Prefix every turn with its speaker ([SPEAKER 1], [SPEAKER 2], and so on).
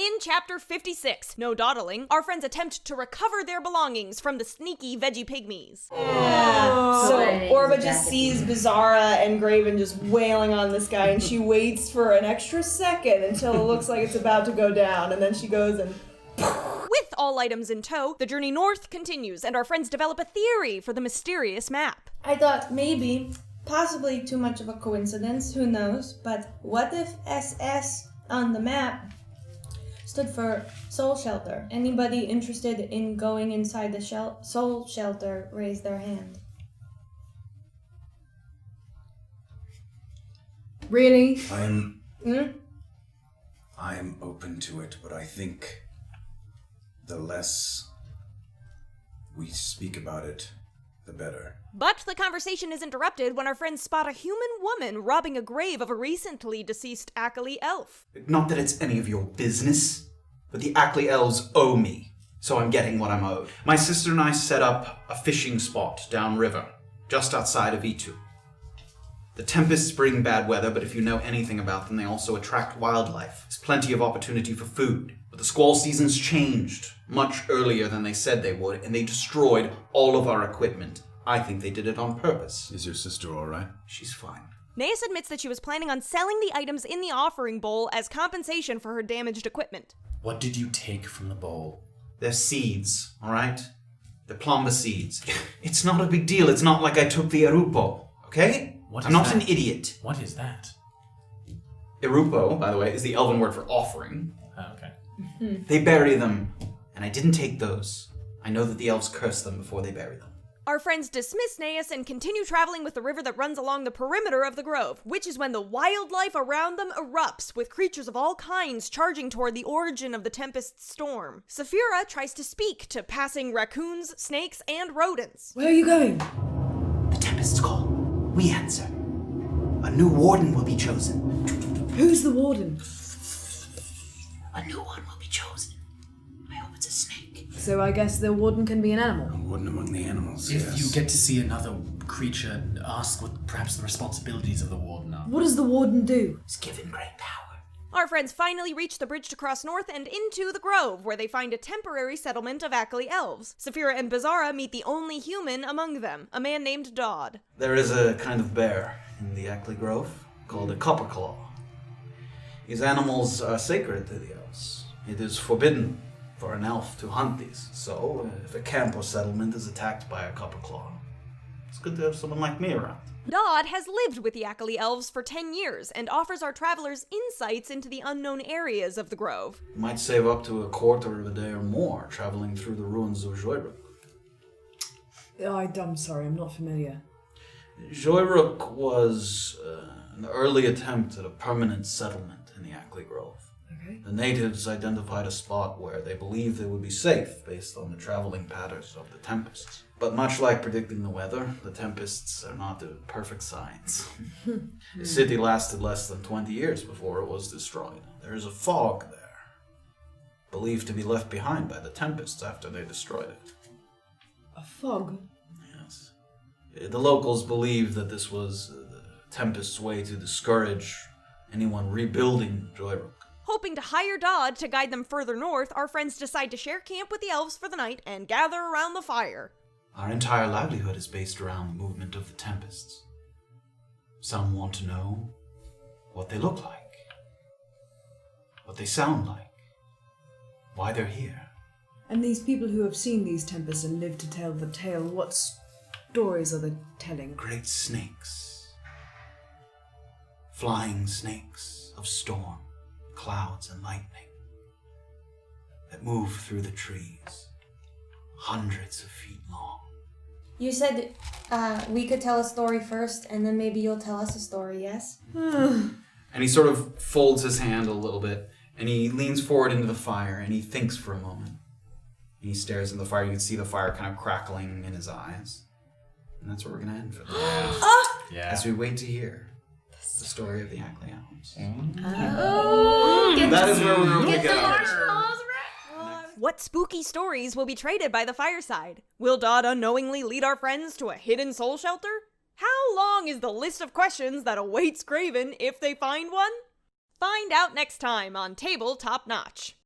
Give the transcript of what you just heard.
[SPEAKER 1] In Chapter 56, No Dawdling, our friends attempt to recover their belongings from the sneaky veggie pygmies.
[SPEAKER 2] So Orba just sees Beezaura and Graven just wailing on this guy, and she waits for an extra second until it looks like it's about to go down, and then she goes and...
[SPEAKER 1] With all items in tow, the journey north continues, and our friends develop a theory for the mysterious map.
[SPEAKER 2] I thought maybe, possibly too much of a coincidence, who knows, but what if SS on the map stood for Soul Shelter? Anybody interested in going inside the Soul Shelter, raise their hand.
[SPEAKER 3] Really?
[SPEAKER 4] I'm open to it, but I think the less we speak about it, the better.
[SPEAKER 1] But the conversation is interrupted when our friends spot a human woman robbing a grave of a recently deceased Ackley elf.
[SPEAKER 5] Not that it's any of your business, but the Ackley elves owe me, so I'm getting what I'm owed. My sister and I set up a fishing spot downriver, just outside of Itu. The tempests bring bad weather, but if you know anything about them, they also attract wildlife. There's plenty of opportunity for food. But the squall seasons changed much earlier than they said they would, and they destroyed all of our equipment. I think they did it on purpose.
[SPEAKER 4] Is your sister all right?
[SPEAKER 5] She's fine.
[SPEAKER 1] Naeus admits that she was planning on selling the items in the offering bowl as compensation for her damaged equipment.
[SPEAKER 6] What did you take from the bowl?
[SPEAKER 5] They're seeds, all right? They're plumba seeds. It's not a big deal. It's not like I took the erupo, okay? I'm not an idiot.
[SPEAKER 6] What is that?
[SPEAKER 5] Erupo, by the way, is the elven word for offering.
[SPEAKER 6] Oh, okay.
[SPEAKER 5] They bury them, and I didn't take those. I know that the elves curse them before they bury them.
[SPEAKER 1] Our friends dismiss Naeus and continue traveling with the river that runs along the perimeter of the grove, which is when the wildlife around them erupts, with creatures of all kinds charging toward the origin of the Tempest's storm. Safira tries to speak to passing raccoons, snakes, and rodents.
[SPEAKER 3] Where are you going?
[SPEAKER 5] The Tempest's call. We answer. A new warden will be chosen.
[SPEAKER 3] Who's the warden?
[SPEAKER 5] A new one will be chosen. I hope it's a snake.
[SPEAKER 3] So I guess the warden can be an animal.
[SPEAKER 4] A warden among the animals,
[SPEAKER 6] If
[SPEAKER 4] yes.
[SPEAKER 6] you get to see another creature, ask what perhaps the responsibilities of the warden are.
[SPEAKER 3] What does the warden do?
[SPEAKER 5] He's given great power.
[SPEAKER 1] Our friends finally reach the bridge to cross north and into the grove, where they find a temporary settlement of Ackley elves. Safira and Beezaura meet the only human among them, a man named Dodd.
[SPEAKER 5] There is a kind of bear in the Ackley Grove called a copperclaw. These animals are sacred to the elves. It is forbidden for an elf to hunt these, so if a camp or settlement is attacked by a copperclaw, it's good to have someone like me around.
[SPEAKER 1] Dodd has lived with the Ackley elves for 10 years and offers our travelers insights into the unknown areas of the grove.
[SPEAKER 5] You might save up to a quarter of a day or more traveling through the ruins of Joyruck.
[SPEAKER 3] I'm sorry, I'm not familiar.
[SPEAKER 5] Joyruck was an early attempt at a permanent settlement in the Ackley Grove.
[SPEAKER 3] Okay.
[SPEAKER 5] The natives identified a spot where they believed they would be safe based on the traveling patterns of the tempests. But much like predicting the weather, the tempests are not a perfect science. The city lasted less than 20 years before it was destroyed. There is a fog there, believed to be left behind by the tempests after they destroyed it.
[SPEAKER 3] A fog?
[SPEAKER 5] Yes. The locals believe that this was the tempest's way to discourage anyone rebuilding Joyruck.
[SPEAKER 1] Hoping to hire Dodd to guide them further north, our friends decide to share camp with the elves for the night and gather around the fire.
[SPEAKER 5] Our entire livelihood is based around the movement of the tempests. Some want to know what they look like, what they sound like, why they're here.
[SPEAKER 3] And these people who have seen these tempests and lived to tell the tale, what stories are they telling?
[SPEAKER 5] Great snakes. Flying snakes of storm, clouds, and lightning that move through the trees, hundreds of feet long.
[SPEAKER 2] You said we could tell a story first, and then maybe you'll tell us a story, yes?
[SPEAKER 5] And he sort of folds his hand a little bit, and he leans forward into the fire, and he thinks for a moment. And he stares into the fire. You can see the fire kind of crackling in his eyes. And that's where we're going to end for the day.
[SPEAKER 6] Yeah.
[SPEAKER 5] As we wait to hear the story of the Ackley Elves.
[SPEAKER 2] That
[SPEAKER 5] is where we're going to
[SPEAKER 2] Get the
[SPEAKER 5] go.
[SPEAKER 2] marshmallows right.
[SPEAKER 1] What spooky stories will be traded by the fireside? Will Dodd unknowingly lead our friends to a hidden soul shelter? How long is the list of questions that awaits Graven if they find one? Find out next time on Tabletop Notch.